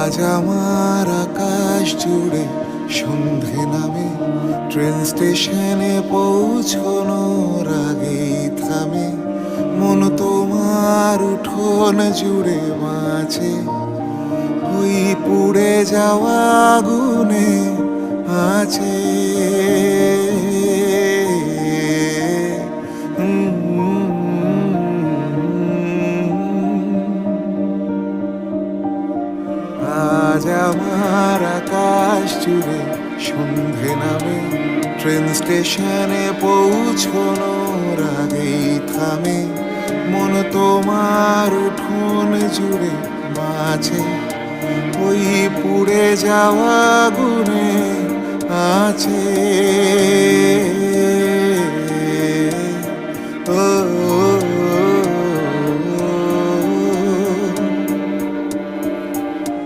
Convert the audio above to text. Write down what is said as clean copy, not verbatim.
আজ আমার আকাশ জুড়ে সন্ধে নামে, ট্রেন স্টেশনে পৌঁছনোর আগেই থামে। মন তোমার উঠোন জুড়ে বাঁচে, ওই পুড়ে যাওয়া আগুনে আছে। আজ আমার আকাশ জুড়ে সন্ধে নামে, ট্রেন স্টেশনে পৌঁছনোর আগেই থামে। মন তোমার উঠোন জুড়ে বাঁচে, ওই পুড়ে যাওয়া আগুনে আছে।